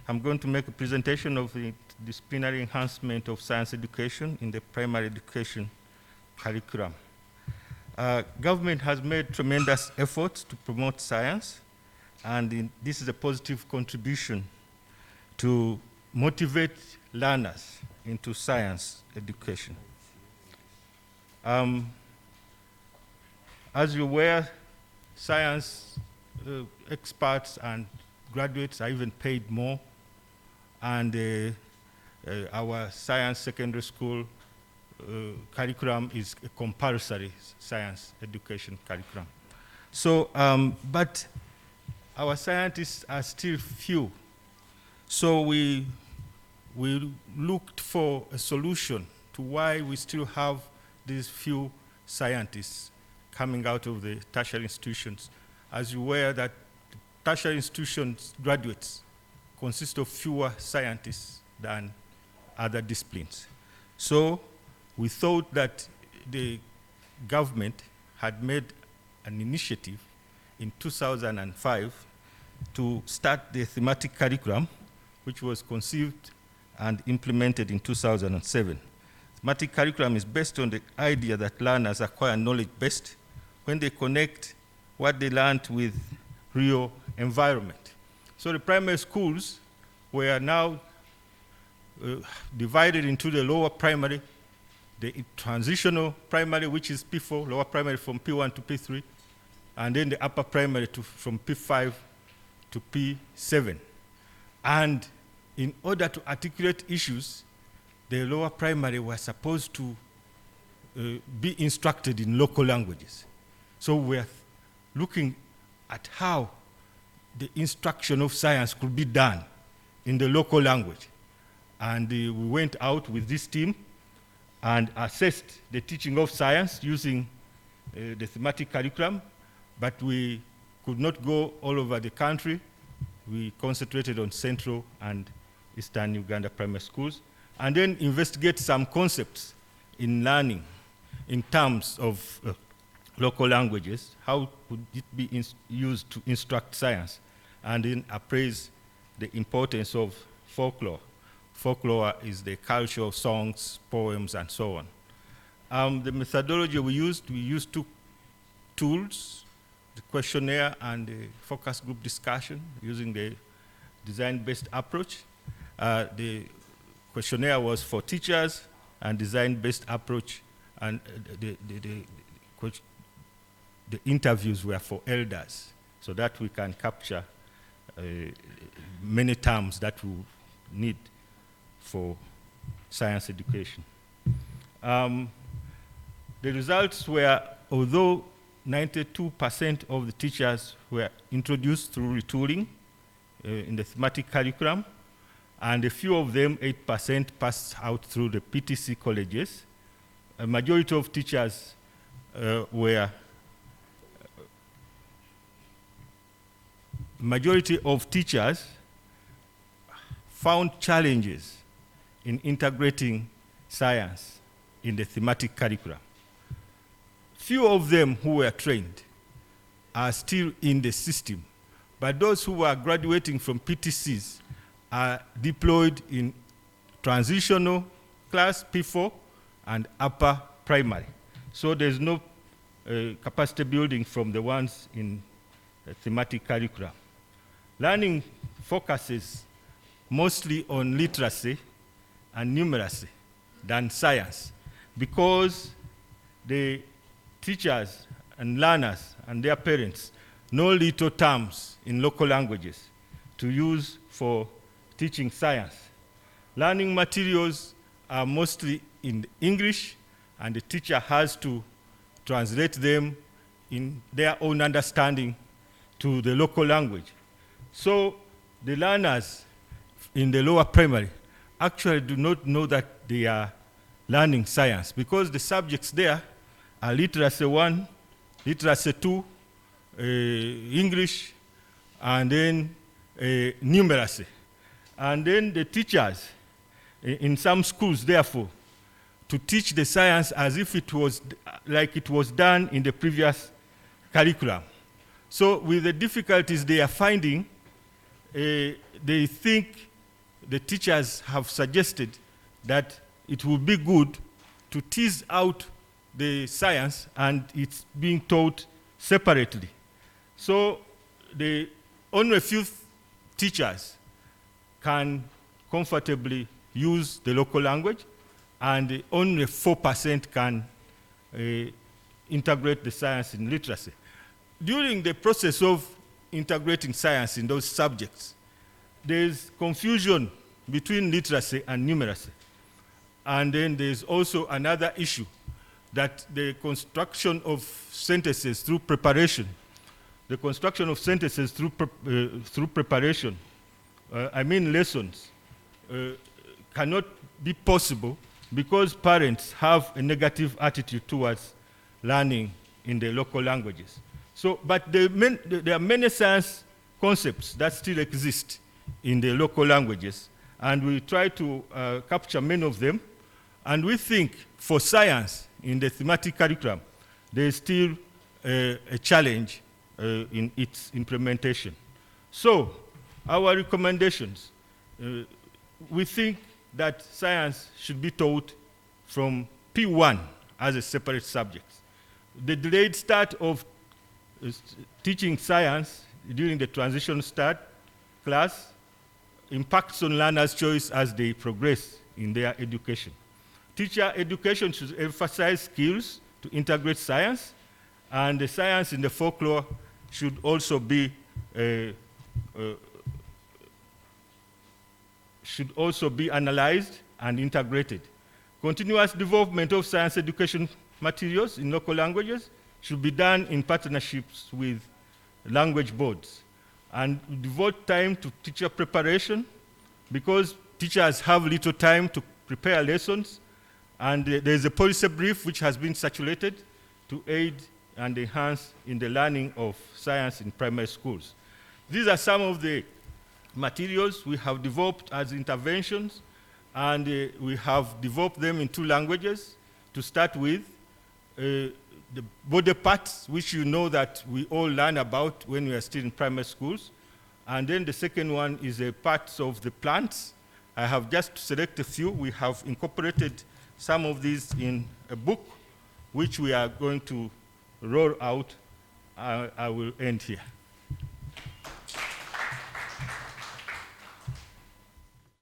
I'm going to make a presentation of the disciplinary enhancement of science education in the primary education curriculum. Government has made tremendous efforts to promote science, and this is a positive contribution to motivate learners into science education. As you're aware, science experts and graduates are even paid more, and our science secondary school curriculum is a compulsory science education curriculum. So, but our scientists are still few. So we looked for a solution to why we still have these few scientists coming out of the tertiary institutions. As you were, that tertiary institutions graduates consist of fewer scientists than other disciplines. So we thought that the government had made an initiative in 2005 to start the thematic curriculum, which was conceived and implemented in 2007. Thematic curriculum is based on the idea that learners acquire knowledge best when they connect what they learned with real environment. So the primary schools were now divided into the lower primary, the transitional primary, which is P4, lower primary from P1 to P3, and then the upper primary from P5 to P7. And in order to articulate issues, the lower primary were supposed to be instructed in local languages. So we're looking at how the instruction of science could be done in the local language. And we went out with this team and assessed the teaching of science using the thematic curriculum, but we could not go all over the country. We concentrated on central and eastern Uganda primary schools, and then investigate some concepts in learning in terms of local languages. How could it be used to instruct science? And then appraise the importance of folklore. Folklore is the culture of songs, poems, and so on. The methodology we used two tools, the questionnaire and the focus group discussion using the design-based approach. The questionnaire was for teachers, and design-based approach, and the interviews were for elders, so that we can capture many terms that we need for science education. The results were, although 92% of the teachers were introduced through retooling in the thematic curriculum, and a few of them, 8%, passed out through the PTC colleges. A majority of teachers found challenges in integrating science in the thematic curriculum. Few of them who were trained are still in the system, but those who are graduating from PTCs are deployed in transitional class, P4, and upper primary. So there's no capacity building from the ones in the thematic curriculum. Learning focuses mostly on literacy and numeracy than science, because the teachers and learners and their parents know little terms in local languages to use for teaching science. Learning materials are mostly in English, and the teacher has to translate them in their own understanding to the local language. So the learners in the lower primary actually do not know that they are learning science, because the subjects there are literacy 1, literacy 2, English, and then numeracy. And then the teachers in some schools, therefore, to teach the science as if it was like it was done in the previous curriculum. So with the difficulties they are finding, they think the teachers have suggested that it would be good to tease out the science and it's being taught separately. So only a few teachers can comfortably use the local language, and only 4% can integrate the science in literacy. During the process of integrating science in those subjects, there's confusion between literacy and numeracy. And then there's also another issue, that the construction of sentences through preparation, lessons, cannot be possible because parents have a negative attitude towards learning in the local languages. So, but there are many science concepts that still exist in the local languages, and we try to capture many of them. And we think for science in the thematic curriculum, there is still a challenge in its implementation. So, our recommendations, we think that science should be taught from P1 as a separate subject. The delayed start of teaching science during the transition start class impacts on learners' choice as they progress in their education. Teacher education should emphasize skills to integrate science, and the science in the folklore should also be analyzed and integrated. Continuous development of science education materials in local languages should be done in partnerships with language boards. And devote time to teacher preparation, because teachers have little time to prepare lessons, and there's a policy brief which has been circulated to aid and enhance in the learning of science in primary schools. These are some of the materials we have developed as interventions, and we have developed them in 2 languages. To start with, the body parts, which you know that we all learn about when we are still in primary schools. And then the second one is parts of the plants. I have just selected a few. We have incorporated some of these in a book, which we are going to roll out. I will end here.